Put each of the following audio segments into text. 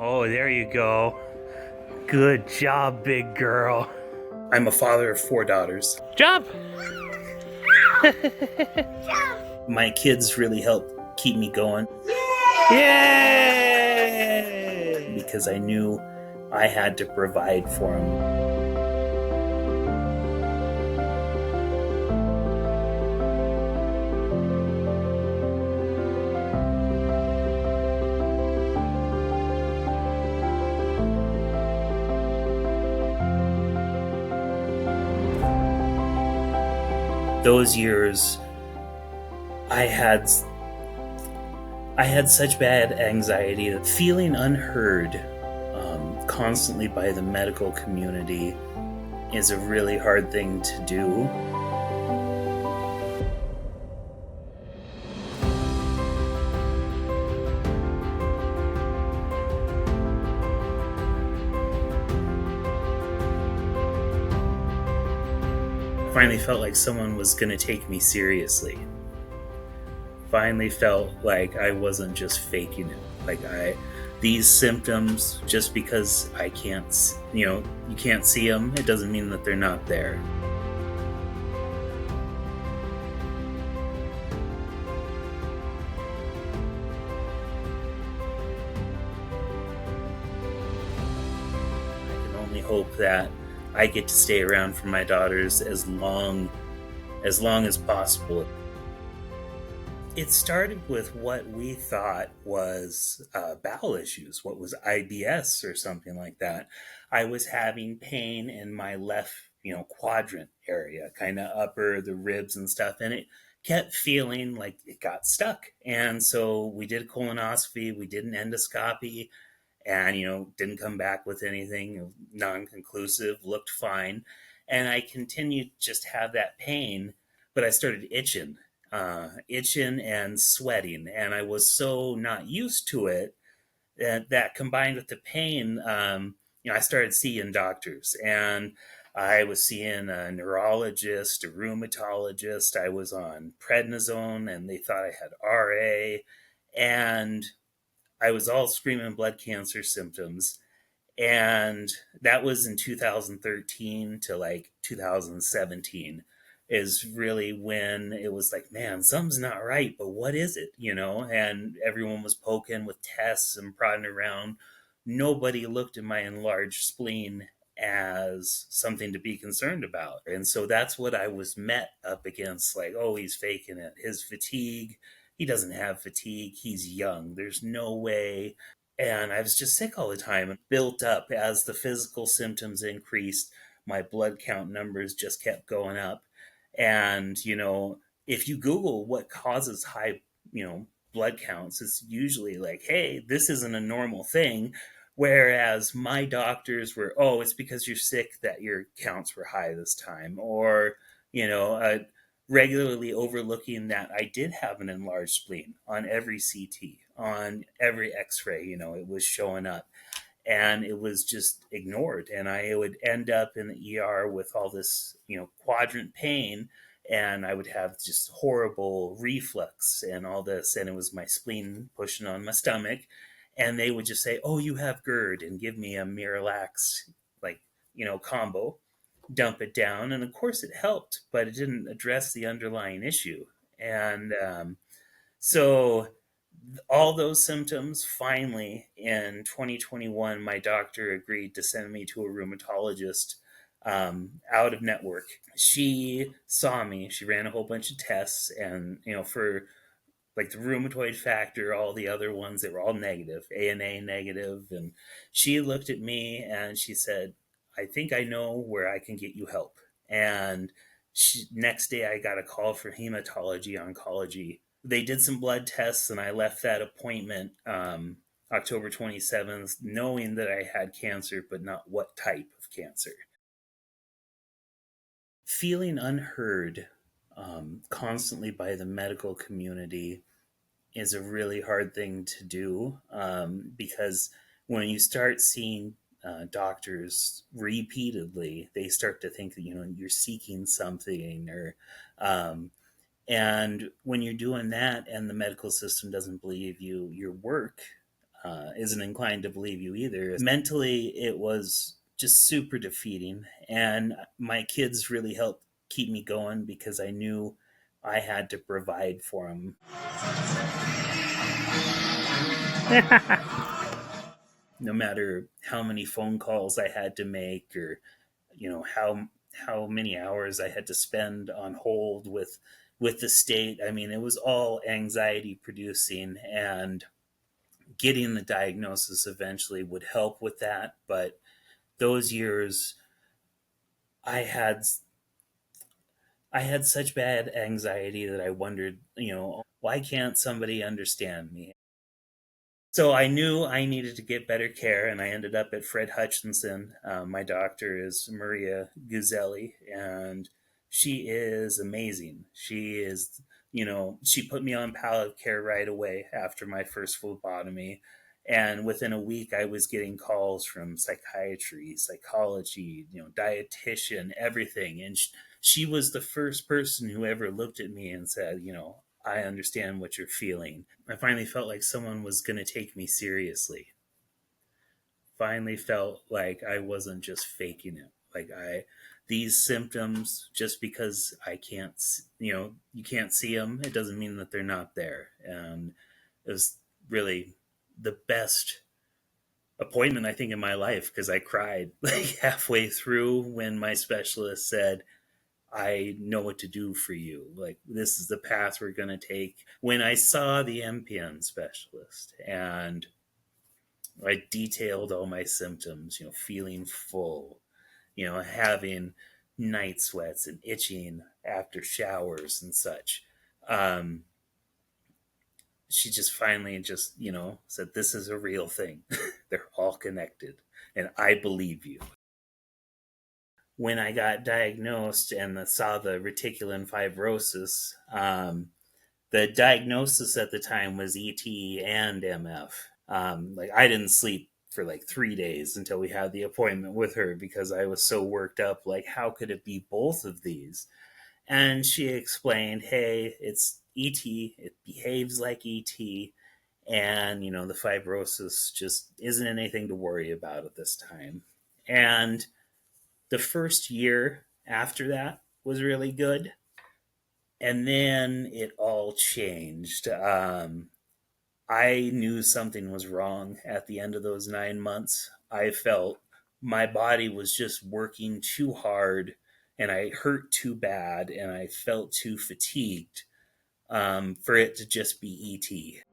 Oh, there you go. Good job, big girl. I'm a father of 4 daughters. Jump! My kids really helped keep me going Yay! because I knew I had to provide for them. Those years, I had such bad anxiety that feeling unheard constantly by the medical community is a really hard thing to do. I finally felt like someone was going to take me seriously. Finally felt like I wasn't just faking it. These symptoms, just because I can't, you can't see them, it doesn't mean that they're not there. I can only hope that I get to stay around for my daughters as long as possible. It started with what we thought was bowel issues, what was IBS or something like that. I was having pain in my left, quadrant area, kind of upper the ribs and stuff, and it kept feeling like it got stuck. And so we did colonoscopy, we did an endoscopy, and didn't come back with anything, non-conclusive, looked fine. And I continued to just have that pain, but I started itching and sweating, and I was so not used to it that combined with the pain, I started seeing doctors, and I was seeing a neurologist, a rheumatologist. I was on prednisone, and they thought I had RA, and I was all screaming blood cancer symptoms. And that was in 2013 to like 2017 is really when it was like, man, something's not right, but what is it? And everyone was poking with tests and prodding around. Nobody looked at my enlarged spleen as something to be concerned about. And so that's what I was met up against, like, oh, he's faking it. His fatigue, he doesn't have fatigue. He's young. There's no way. And I was just sick all the time. It built up as the physical symptoms increased. My blood count numbers just kept going up. And, if you Google what causes high, blood counts, it's usually like, hey, this isn't a normal thing. Whereas my doctors were, oh, it's because you're sick that your counts were high this time. Or, regularly overlooking that I did have an enlarged spleen on every CT, on every x-ray, it was showing up, and it was just ignored. And I would end up in the ER with all this, quadrant pain, and I would have just horrible reflux and all this, and it was my spleen pushing on my stomach. And they would just say, oh, you have GERD, and give me a Miralax, like, combo, dump it down. And of course it helped, but it didn't address the underlying issue. And so all those symptoms, finally in 2021, my doctor agreed to send me to a rheumatologist out of network. She saw me, she ran a whole bunch of tests, and for like the rheumatoid factor, all the other ones, they were all negative, ANA negative. And she looked at me and she said, I think I know where I can get you help. And next day I got a call for hematology oncology. They did some blood tests, and I left that appointment October 27th, knowing that I had cancer, but not what type of cancer. Feeling unheard constantly by the medical community is a really hard thing to do, because when you start seeing doctors repeatedly, they start to think that you're seeking something, or and when you're doing that and the medical system doesn't believe your work, isn't inclined to believe you either. Mentally, it was just super defeating. And my kids really helped keep me going because I knew I had to provide for them. No matter how many phone calls I had to make, or how many hours I had to spend on hold with the state. I mean, it was all anxiety producing, and getting the diagnosis eventually would help with that. But those years, I had I had such bad anxiety that I wondered, why can't somebody understand me? So I knew I needed to get better care, and I ended up at Fred Hutchinson. My doctor is Maria Guzzelli, and she is amazing. She put me on palliative care right away after my first phlebotomy. And within a week, I was getting calls from psychiatry, psychology, dietitian, everything. And she was the first person who ever looked at me and said, I understand what you're feeling. I finally felt like someone was going to take me seriously. Finally felt like I wasn't just faking it. These symptoms, just because I can't, you can't see them, it doesn't mean that they're not there. And it was really the best appointment, I think, in my life, because I cried like halfway through when my specialist said, I know what to do for you. Like, this is the path we're going to take. When I saw the MPN specialist and I detailed all my symptoms, feeling full, having night sweats and itching after showers and such, um, she just finally said, this is a real thing. They're all connected, and I believe you. When I got diagnosed and saw the reticulin fibrosis, the diagnosis at the time was ET and MF. I didn't sleep for like 3 days until we had the appointment with her because I was so worked up. Like, how could it be both of these? And she explained, hey, it's ET, it behaves like ET, and the fibrosis just isn't anything to worry about at this time. And the first year after that was really good. And then it all changed. I knew something was wrong at the end of those 9 months. I felt my body was just working too hard, and I hurt too bad, and I felt too fatigued for it to just be ET.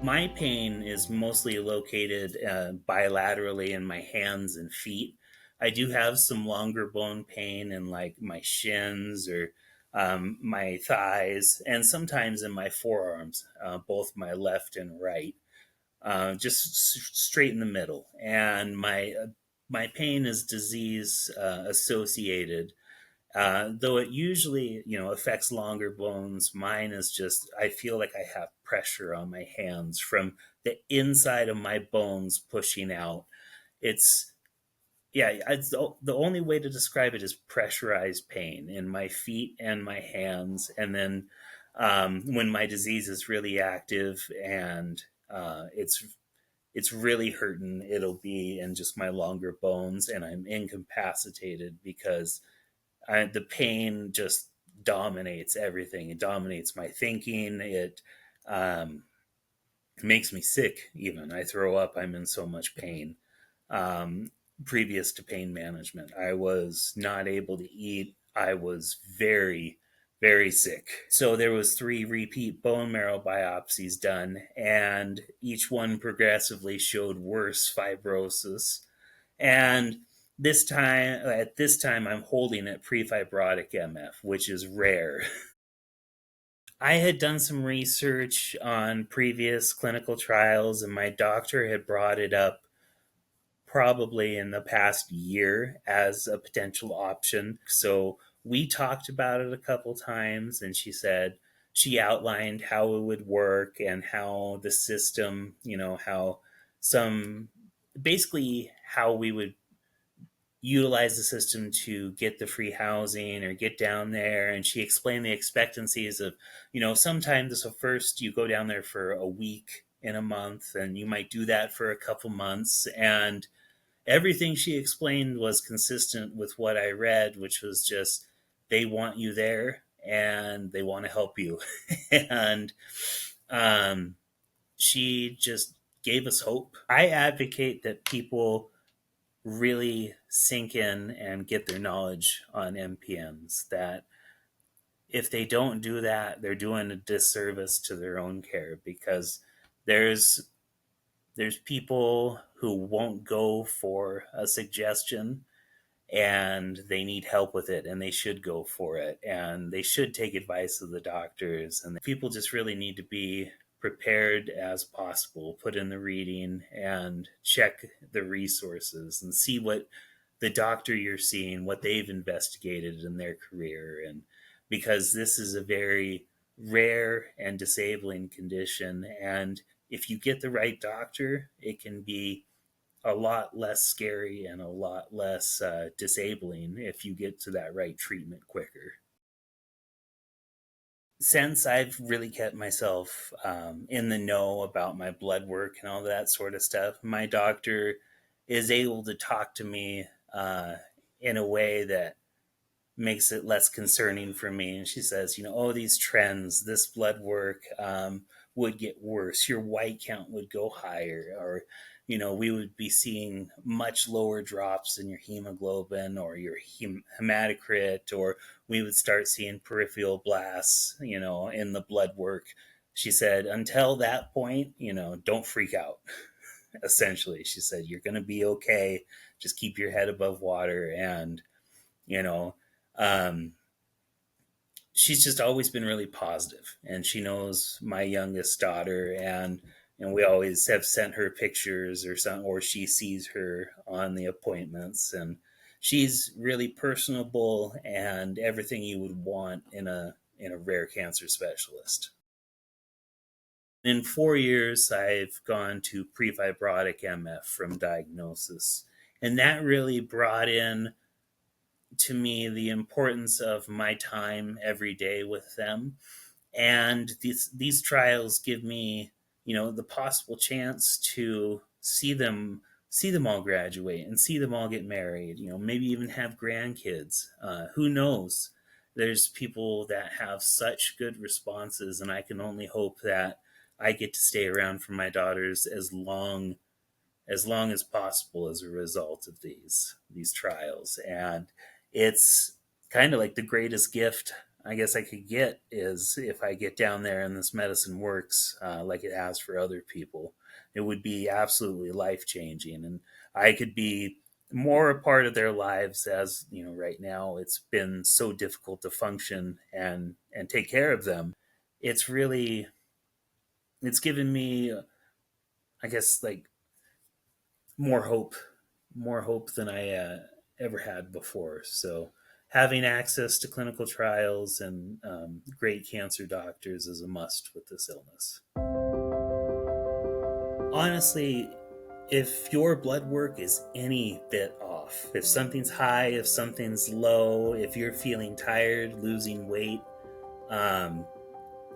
My pain is mostly located bilaterally in my hands and feet. I do have some longer bone pain in like my shins or my thighs, and sometimes in my forearms, both my left and right, just straight in the middle. And my pain is disease associated, though it usually, affects longer bones. Mine is just, I feel like I have pressure on my hands from the inside of my bones pushing out. It's, yeah, the only way to describe it is pressurized pain in my feet and my hands. And then when my disease is really active and it's really hurting, it'll be in just my longer bones, and I'm incapacitated because the pain just dominates everything. It dominates my thinking. It makes me sick, even. I throw up. I'm in so much pain. Um, Previous to pain management, I was not able to eat. I was very, very sick. So there was 3 repeat bone marrow biopsies done, and each one progressively showed worse fibrosis. And at this time, I'm holding it pre-fibrotic MF, which is rare. I had done some research on previous clinical trials, and my doctor had brought it up probably in the past year as a potential option. So we talked about it a couple times, and she said she outlined how it would work and how the system, how some basically how we would utilize the system to get the free housing or get down there. And she explained the expectancies of, sometimes so first you go down there for a week in a month, and you might do that for a couple months. And everything she explained was consistent with what I read, which was just they want you there and they want to help you. And um, she just gave us hope. I advocate that people really sink in and get their knowledge on MPNs. That if they don't do that, they're doing a disservice to their own care, because there's people who won't go for a suggestion, and they need help with it, and they should go for it, and they should take advice of the doctors. And people just really need to be prepared as possible, put in the reading and check the resources and see what the doctor you're seeing, what they've investigated in their career. And because this is a very rare and disabling condition, and if you get the right doctor, it can be a lot less scary and a lot less disabling if you get to that right treatment quicker. Since I've really kept myself in the know about my blood work and all that sort of stuff, my doctor is able to talk to me in a way that makes it less concerning for me. And she says, oh, these trends, this blood work would get worse. Your white count would go higher, or, we would be seeing much lower drops in your hemoglobin or your hematocrit, or we would start seeing peripheral blasts, in the blood work. She said, until that point, don't freak out. Essentially, she said, you're going to be okay. Just keep your head above water. And, you know, um, she's just always been really positive, and she knows my youngest daughter, and we always have sent her pictures or she sees her on the appointments, and she's really personable and everything you would want in a rare cancer specialist. In 4 years, I've gone to pre-fibrotic MF from diagnosis, and that really brought in to me the importance of my time every day with them. And these trials give me, the possible chance to see them all graduate and see them all get married, maybe even have grandkids. Who knows? There's people that have such good responses, and I can only hope that I get to stay around for my daughters as long as possible as a result of these trials. And it's kind of like the greatest gift I guess I could get is if I get down there and this medicine works like it has for other people. It would be absolutely life changing, and I could be more a part of their lives. As right now it's been so difficult to function and take care of them. It's really it's given me, I guess, like more hope, more hope than I ever had before. So having access to clinical trials and great cancer doctors is a must with this illness. Honestly, if your blood work is any bit off, if something's high, if something's low, if you're feeling tired, losing weight, um,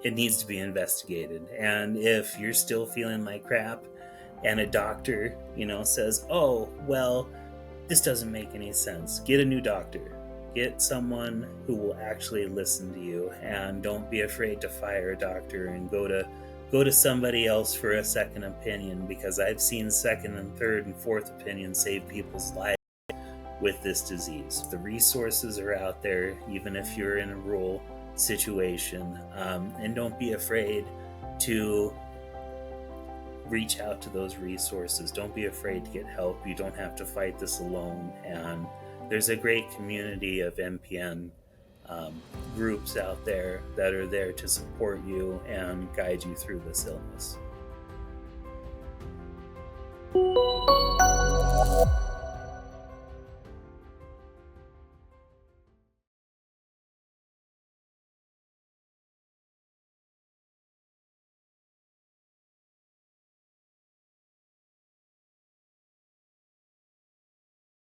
it needs to be investigated. And if you're still feeling like crap, and a doctor, says, oh, well, this doesn't make any sense, get a new doctor. Get someone who will actually listen to you, and don't be afraid to fire a doctor and go to somebody else for a second opinion, because I've seen second and third and fourth opinions save people's lives with this disease. The resources are out there, even if you're in a rural situation, and don't be afraid to reach out to those resources. Don't be afraid to get help. You don't have to fight this alone. And there's a great community of MPN groups out there that are there to support you and guide you through this illness.